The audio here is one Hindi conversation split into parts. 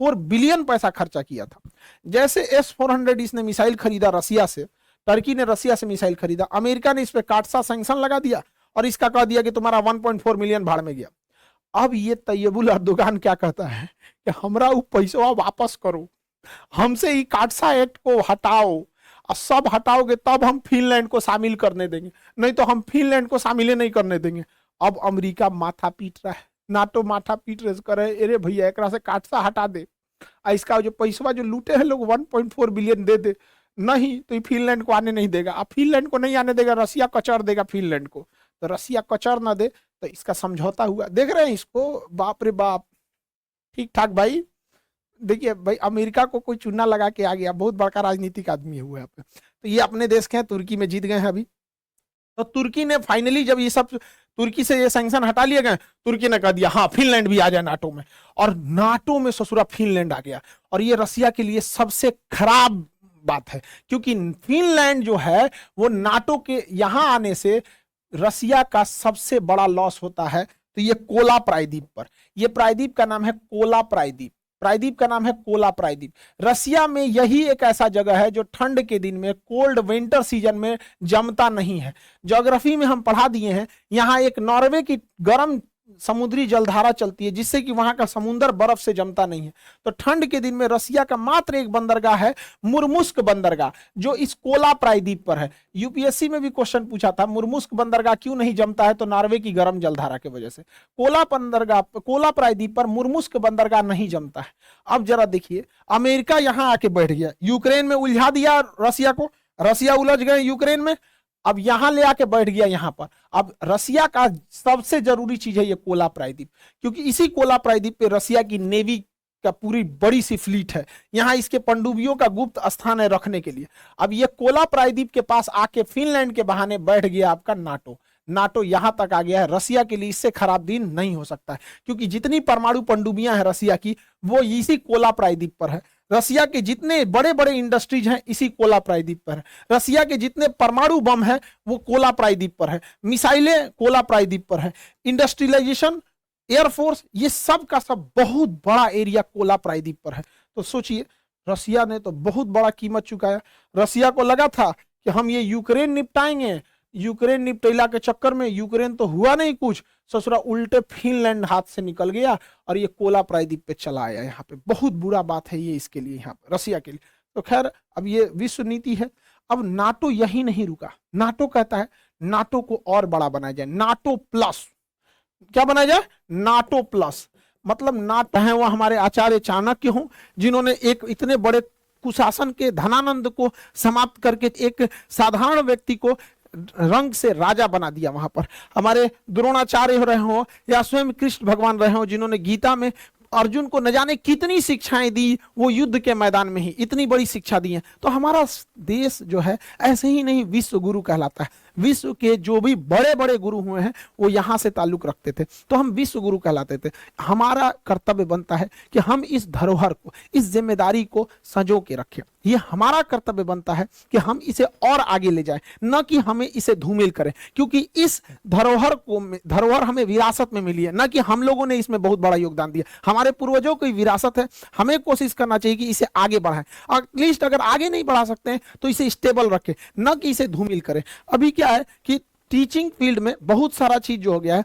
बिलियन पैसा खर्चा किया था। जैसे S-400 इसने मिसाइल खरीदा रसिया से, टर्की ने रसिया से मिसाइल खरीदा, अमेरिका ने इस पे काटसा सैंक्शन लगा दिया और इसका कह दिया कि तुम्हारा 1.4 मिलियन भाड़ में गया। अब ये तैयबुल अर्दोगान क्या कहता है कि हमरा वो पैसा वापस करो, हमसे ही काटसा एक्ट को हटाओ, और सब हटाओगे तब हम फिनलैंड को शामिल करने देंगे, नहीं तो हम फिनलैंड को शामिल नहीं करने देंगे। अब अमेरिका माथा पीट रहा है, नाटो माथा पीट रहे करे, अरे भैया एक से काटसा हटा दे, इसका जो पैसा जो लूटे हैं लोग 1.4 बिलियन दे दे, नहीं तो फिनलैंड को आने नहीं देगा। अब फिनलैंड को नहीं आने देगा, रसिया कचर देगा फिनलैंड को, तो रसिया कचर ना दे तो इसका समझौता हुआ। देख रहे हैं इसको, बाप रे बाप, ठीक ठाक भाई। देखिए भाई, अमेरिका को कोई चुना लगा के आ गया, बहुत बड़का राजनीतिक आदमी हुआ है। तो ये अपने देश के हैं, तुर्की में जीत गए हैं अभी। तो तुर्की ने फाइनली जब ये सब तुर्की से ये सैंक्शन हटा लिए गए, तुर्की ने कह दिया हाँ फिनलैंड भी आ जाए नाटो में, और नाटो में ससुरा फिनलैंड आ गया। और ये रसिया के लिए सबसे खराब बात है, क्योंकि फिनलैंड जो है वो नाटो के यहां आने से रसिया का सबसे बड़ा लॉस होता है। तो ये कोला प्रायद्वीप पर, ये प्रायद्वीप का नाम है कोला प्रायद्वीप, प्रायद्वीप का नाम है कोला प्रायद्वीप। रसिया में यही एक ऐसा जगह है जो ठंड के दिन में, कोल्ड विंटर सीजन में जमता नहीं है। ज्योग्राफी में हम पढ़ा दिए हैं, यहाँ एक नॉर्वे की गर्म समुद्री जलधारा चलती है जिससे कि वहां का समुद्र बर्फ से जमता नहीं है। तो ठंड के दिन में रसिया का मात्र एक बंदरगाह है, मुर्मुस्क बंदरगाह, जो इस कोला प्रायद्वीप पर है। यूपीएससी में भी क्वेश्चन पूछा था, मुर्मुस्क बंदरगाह क्यों नहीं जमता है, तो नॉर्वे की गर्म जलधारा की वजह से। कोला प्रायद्वीप पर मुर्मुस्क बंदरगाह नहीं जमता है। अब जरा देखिए, अमेरिका यहां आके बैठ गया, यूक्रेन में उलझा दिया रसिया को, रसिया उलझ गए यूक्रेन में, अब यहां ले आके बैठ गया यहां पर। अब रसिया का सबसे जरूरी चीज है ये कोला प्रायद्वीप, क्योंकि इसी कोला प्रायद्वीप पे रसिया की नेवी का पूरी बड़ी सी फ्लीट है, यहां इसके पनडुब्बियों का गुप्त स्थान है रखने के लिए। अब ये कोला प्रायद्वीप के पास आके फिनलैंड के बहाने बैठ गया आपका नाटो, नाटो यहां तक आ गया है। रसिया के लिए इससे खराब दिन नहीं हो सकता है, क्योंकि जितनी परमाणु पनडुब्बियां हैं रसिया की, वो इसी कोला प्रायद्वीप पर है। रसिया के जितने बड़े बड़े इंडस्ट्रीज हैं इसी कोला प्रायद्वीप पर है। रसिया के जितने परमाणु बम है वो कोला प्रायद्वीप पर है, मिसाइलें कोला प्रायद्वीप पर है, इंडस्ट्रियलाइजेशन, एयरफोर्स, ये सब का सब बहुत बड़ा एरिया कोला प्रायद्वीप पर है। तो सोचिए, रसिया ने तो बहुत बड़ा कीमत चुकाया। रसिया को लगा था कि हम ये यूक्रेन निपटाएंगे, यूक्रेन निपटेला के चक्कर में यूक्रेन तो हुआ नहीं कुछ, ससुरा उल्टे फिनलैंड हाथ से निकल गया और ये कोला प्रायद्वीप पे चला आया। यहाँ पे बहुत बुरा बात है ये इसके लिए, यहाँ पे रसिया के लिए। तो खैर, अब ये विश्व नीति है। अब नाटो यही नहीं रुका, नाटो कहता है नाटो को और बड़ा बनाया जाए, नाटो प्लस। क्या बनाया जाए? NATO plus. मतलब नाटो है वो हमारे आचार्य चाणक्य हों, जिन्होंने एक इतने बड़े कुशासन के धनानंद को समाप्त करके एक साधारण व्यक्ति को रंग से राजा बना दिया। वहां पर हमारे द्रोणाचार्य रहे हो या स्वयं कृष्ण भगवान रहे हो, जिन्होंने गीता में अर्जुन को न जाने कितनी शिक्षाएं दी, वो युद्ध के मैदान में ही इतनी बड़ी शिक्षा दी है। तो हमारा देश जो है ऐसे ही नहीं विश्व गुरु कहलाता है। विश्व के जो भी बड़े बड़े गुरु हुए हैं वो यहाँ से ताल्लुक रखते थे, तो हम विश्व गुरु कहलाते थे। हमारा कर्तव्य बनता है कि हम इस धरोहर को, इस जिम्मेदारी को संजो के रखें। ये हमारा कर्तव्य बनता है कि हम इसे और आगे ले जाएं, न कि हमें इसे धूमिल करें, क्योंकि इस धरोहर हमें विरासत में मिली है, न कि हम लोगों ने इसमें बहुत बड़ा योगदान दिया। हमारे पूर्वजों की विरासत है, हमें कोशिश करना चाहिए कि इसे आगे बढ़ाएं। एटलीस्ट अगर आगे नहीं बढ़ा सकते हैं तो इसे स्टेबल रखें, न कि इसे धूमिल करें। अभी क्या है कि टीचिंग फील्ड में बहुत सारा चीज जो हो गया है,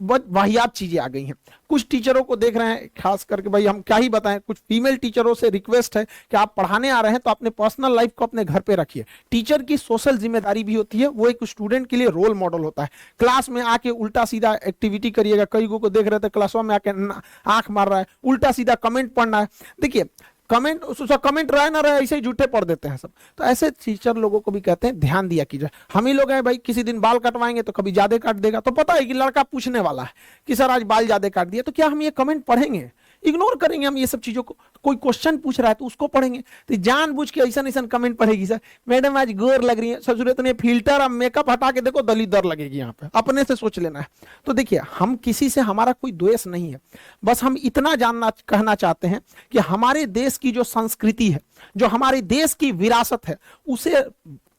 वाहियात चीजें आ गई हैं। कुछ टीचरों को देख रहे हैं, खास करके भाई हम क्या ही बताएं, कुछ फीमेल टीचरों से रिक्वेस्ट है कि आप पढ़ाने आ रहे हैं तो अपने पर्सनल लाइफ को अपने घर पे रखिए। टीचर की सोशल जिम्मेदारी भी होती है, वो एक स्टूडेंट के लिए रोल मॉडल होता है। क्लास में आके उल्टा सीधा एक्टिविटी करिएगा। कई को देख रहे थे क्लास में आके आंख मार रहा है, उल्टा सीधा कमेंट पढ़ना है। देखिए, कमेंट रहे ना रहे ऐसे ही झूठे पढ़ देते हैं सब। तो ऐसे टीचर लोगों को भी कहते हैं ध्यान दिया कीजिए। हम ही लोग हैं भाई, किसी दिन बाल कटवाएंगे तो कभी ज्यादा काट देगा, तो पता है कि लड़का पूछने वाला है कि सर आज बाल ज्यादा काट दिया, तो क्या हम ये कमेंट पढ़ेंगे? इग्नोर करेंगे हम ये सब चीजों को। कोई क्वेश्चन पूछ रहा है तो उसको पढ़ेंगे, तो जानबूझ के ऐसा ऐसा कमेंट पढ़ेगी, सर मैडम आज गोर लग रही है, ससुरे तो फिल्टर और मेकअप हटा के देखो दलिदर लगेगी। यहाँ पे अपने से सोच लेना है। तो देखिए, हम किसी से, हमारा कोई द्वेष नहीं है, बस हम इतना कहना चाहते हैं कि हमारे देश की जो संस्कृति है, जो हमारे देश की विरासत है, उसे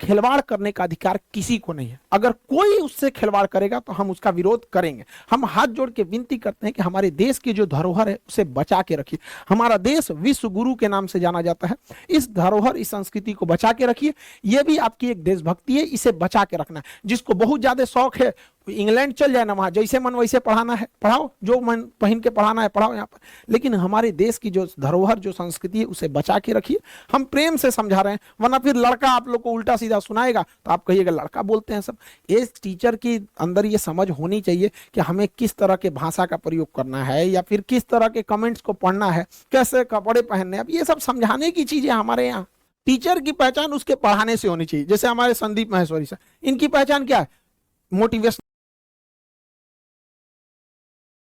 खिलवाड़ करने का अधिकार किसी को नहीं है। अगर कोई उससे खिलवाड़ करेगा तो हम उसका विरोध करेंगे। हम हाथ जोड़ के विनती करते हैं कि हमारे देश की जो धरोहर है उसे बचा के रखिए। हमारा देश विश्व गुरु के नाम से जाना जाता है। इस धरोहर, इस संस्कृति को बचा के रखिए। यह भी आपकी एक देशभक्ति है, इसे बचा के रखना है। जिसको बहुत ज्यादा शौक है इंग्लैंड चल जाए ना, वहां जैसे मन वैसे पढ़ाना है पढ़ाओ, जो मन पहन के पढ़ाना है पढ़ाओ यहाँ पर, लेकिन हमारे देश की जो धरोहर, जो संस्कृति है उसे बचा के रखिए। हम प्रेम से समझा रहे हैं, वरना फिर लड़का आप लोग को उल्टा सीधा सुनाएगा तो आप कहिएगा लड़का बोलते हैं सब। इस टीचर के अंदर ये समझ होनी चाहिए कि हमें किस तरह के भाषा का प्रयोग करना है, या फिर किस तरह के कमेंट्स को पढ़ना है, कैसे कपड़े पहनने। अब ये सब समझाने की चीजें हमारे यहाँ। टीचर की पहचान उसके पढ़ाने से होनी चाहिए। जैसे हमारे संदीप माहेश्वरी सर, इनकी पहचान क्या है? मोटिवेशन